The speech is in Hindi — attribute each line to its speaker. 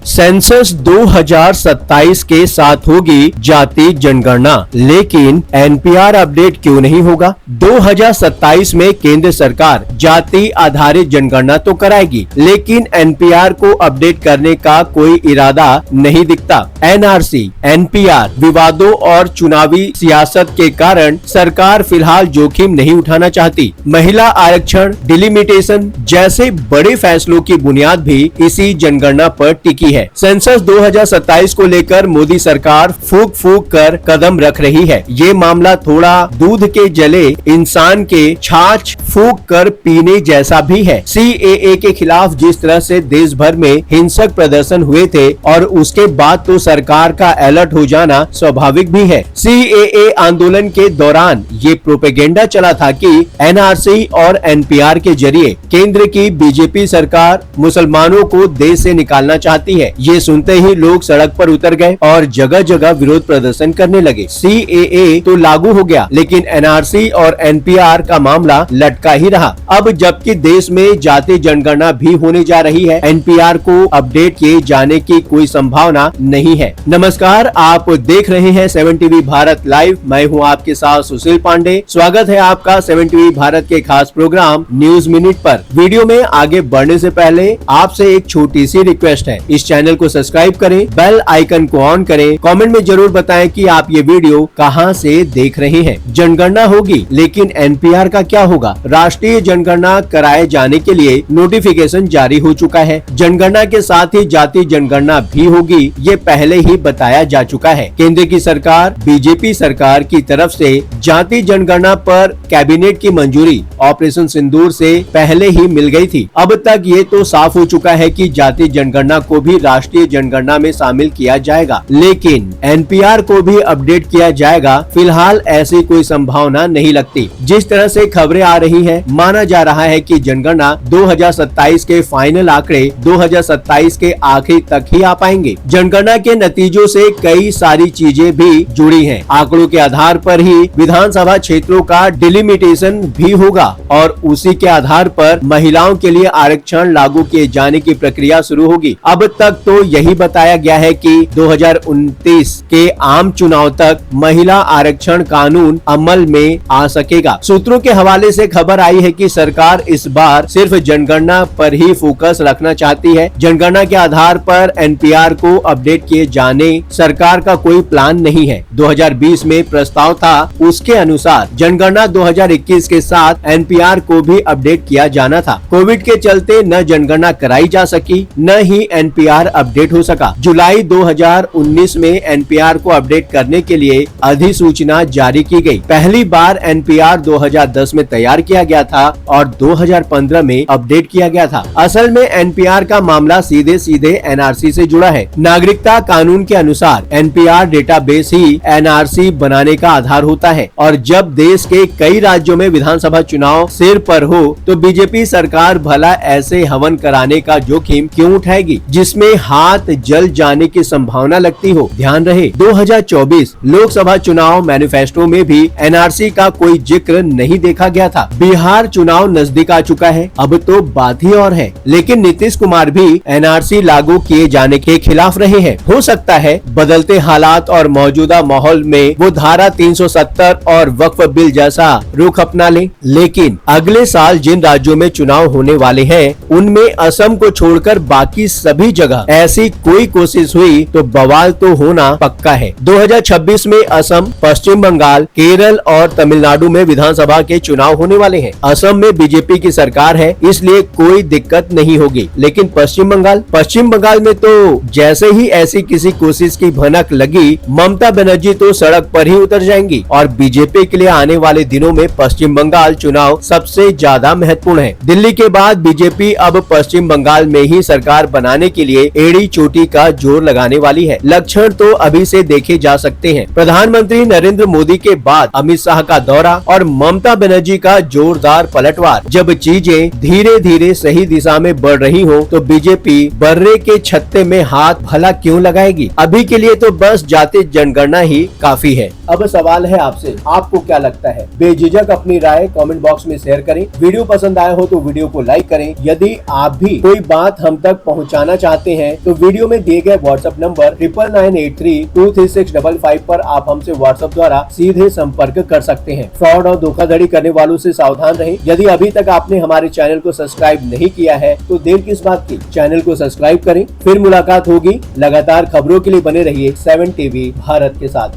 Speaker 1: सेंसस 2027 के साथ होगी जाति जनगणना, लेकिन एनपीआर अपडेट क्यों नहीं होगा? 2027 में केंद्र सरकार जाति आधारित जनगणना तो कराएगी, लेकिन एनपीआर को अपडेट करने का कोई इरादा नहीं दिखता। एनआरसी, एनपीआर विवादों और चुनावी सियासत के कारण सरकार फिलहाल जोखिम नहीं उठाना चाहती। महिला आरक्षण, डिलिमिटेशन जैसे बड़े फैसलों की बुनियाद भी इसी जनगणना पर टिकी है। सेंसस 2027 को लेकर मोदी सरकार फूंक फूंक कर कदम रख रही है। ये मामला थोड़ा दूध के जले इंसान के छाछ फूंक कर पीने जैसा भी है। सीएए के खिलाफ जिस तरह से देश भर में हिंसक प्रदर्शन हुए थे और उसके बाद तो सरकार का अलर्ट हो जाना स्वाभाविक भी है। सीएए आंदोलन के दौरान ये प्रोपेगेंडा चला था कि एनआरसी और एनपीआर के जरिए केंद्र की बीजेपी सरकार मुसलमानों को देश से निकालना चाहती है। ये सुनते ही लोग सड़क पर उतर गए और जगह जगह विरोध प्रदर्शन करने लगे। सीएए तो लागू हो गया, लेकिन एनआरसी और एनपीआर का मामला लटका ही रहा। अब जबकि देश में जाति जनगणना भी होने जा रही है, एनपीआर को अपडेट किए जाने की कोई संभावना नहीं है। नमस्कार, आप देख रहे हैं 7 टीवी भारत लाइव। मैं हूं आपके साथ सुशील पांडे। स्वागत है आपका 7 टीवी भारत के खास प्रोग्राम न्यूज मिनट पर। वीडियो में आगे बढ़ने से पहले आपसे एक छोटी सी रिक्वेस्ट है, इस चैनल को सब्सक्राइब करें, बेल आइकन को ऑन करें, कमेंट में जरूर बताएं कि आप ये वीडियो कहां से देख रहे हैं। जनगणना होगी, लेकिन एनपीआर का क्या होगा? राष्ट्रीय जनगणना कराए जाने के लिए नोटिफिकेशन जारी हो चुका है। जनगणना के साथ ही जाति जनगणना भी होगी, ये पहले ही बताया जा चुका है। केंद्र की सरकार बीजेपी सरकार की तरफ से जाति जनगणना पर कैबिनेट की मंजूरी ऑपरेशन सिंदूर से पहले ही मिल गई थी। अब तक ये तो साफ हो चुका है कि जाति जनगणना को भी राष्ट्रीय जनगणना में शामिल किया जाएगा, लेकिन एनपीआर को भी अपडेट किया जाएगा। फिलहाल ऐसी कोई संभावना नहीं लगती। जिस तरह से खबरें आ रही हैं, माना जा रहा है कि जनगणना 2027 के फाइनल आंकड़े 2027 के आखिर तक ही आ पाएंगे। जनगणना के नतीजों से कई सारी चीजें भी जुड़ी हैं। आंकड़ों के आधार पर ही विधानसभा क्षेत्रों का डिलिमिटेशन भी होगा और उसी के आधार पर महिलाओं के लिए आरक्षण लागू किए जाने की प्रक्रिया शुरू होगी। अब तक तो यही बताया गया है कि 2029 के आम चुनाव तक महिला आरक्षण कानून अमल में आ सकेगा। सूत्रों के हवाले से खबर आई है कि सरकार इस बार सिर्फ जनगणना पर ही फोकस रखना चाहती है। जनगणना के आधार पर एनपीआर को अपडेट किए जाने सरकार का कोई प्लान नहीं है। 2020 में प्रस्ताव था, उसके अनुसार जनगणना 2021 के साथ एनपीआर को भी अपडेट किया जाना था। कोविड के चलते न जनगणना कराई जा सकी, न ही एनपीआर अपडेट हो सका। जुलाई 2019 में एनपीआर को अपडेट करने के लिए अधिसूचना जारी की गई। पहली बार एनपीआर 2010 में तैयार किया गया था और 2015 में अपडेट किया गया था। असल में एनपीआर का मामला सीधे सीधे एनआरसी से जुड़ा है। नागरिकता कानून के अनुसार एनपीआर डेटाबेस ही एनआरसी बनाने का आधार होता है और जब देश के कई राज्यों में विधानसभा चुनाव सिर पर हो तो बीजेपी सरकार भला ऐसे हवन कराने का जोखिम क्यों उठाएगी जिसमें हाथ जल जाने की संभावना लगती हो। ध्यान रहे, 2024 लोकसभा चुनाव मैनिफेस्टो में भी एनआरसी का कोई जिक्र नहीं देखा गया था। बिहार चुनाव नजदीक आ चुका है, अब तो बात ही और है। लेकिन नीतीश कुमार भी एनआरसी लागू किए जाने के खिलाफ रहे हैं। हो सकता है बदलते हालात और मौजूदा माहौल में वो धारा 370 और वक्फ बिल जैसा रुख अपना ले। लेकिन अगले साल जिन राज्यों में चुनाव होने वाले हैं, उनमें असम को छोड़कर बाकी सभी जगह ऐसी कोई कोशिश हुई तो बवाल तो होना पक्का है। 2026 में असम, पश्चिम बंगाल, केरल और तमिलनाडु में विधानसभा के चुनाव होने वाले हैं। असम में बीजेपी की सरकार है, इसलिए कोई दिक्कत नहीं होगी। लेकिन पश्चिम बंगाल में तो जैसे ही ऐसी किसी कोशिश की भनक लगी, ममता बनर्जी तो सड़क पर ही उतर जाएंगी और बीजेपी के लिए आने वाले दिनों में पश्चिम बंगाल चुनाव सबसे ज्यादा महत्वपूर्ण है। दिल्ली के बाद बीजेपी अब पश्चिम बंगाल में ही सरकार बनाने के लिए एड़ी चोटी का जोर लगाने वाली है। लक्षण तो अभी से देखे जा सकते हैं। प्रधानमंत्री नरेंद्र मोदी के बाद अमित शाह का दौरा और ममता बनर्जी का जोरदार पलटवार। जब चीजें धीरे धीरे सही दिशा में बढ़ रही हो तो बीजेपी बर्रे के छत्ते में हाथ भला क्यों लगाएगी? अभी के लिए तो बस जाति जनगणना ही काफी है। अब सवाल है आपसे, आपको क्या लगता है? बेझिझक अपनी राय कमेंट बॉक्स में शेयर करें। वीडियो पसंद आया हो तो वीडियो को लाइक करें। यदि आप भी कोई बात हम तक पहुंचाना चाहते हैं तो वीडियो में दिए गए व्हाट्सएप नंबर 9998323655 पर आप हमसे व्हाट्सएप द्वारा सीधे संपर्क कर सकते हैं। फ्रॉड और धोखाधड़ी करने वालों से सावधान रहें। यदि अभी तक आपने हमारे चैनल को सब्सक्राइब नहीं किया है तो देर किस बात की, चैनल को सब्सक्राइब करें। फिर मुलाकात होगी। लगातार खबरों के लिए बने रहिए 7 टीवी भारत के साथ।